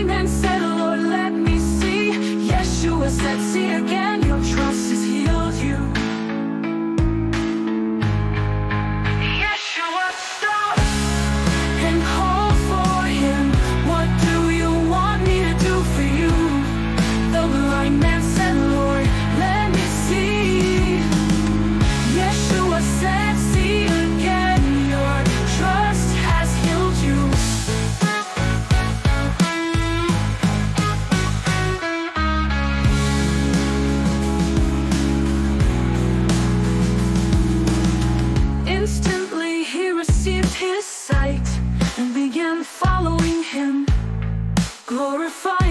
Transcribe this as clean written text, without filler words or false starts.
blind man said, Lord, let me see. Yeshua said, see again, your trust has healed you. Yeshua stopped and called for him. What do you want me to do for you? The blind man said, Lord, let me see. Yeshua said, see again, your trust has healed you. Instantly he received his sight and began following him, glorifying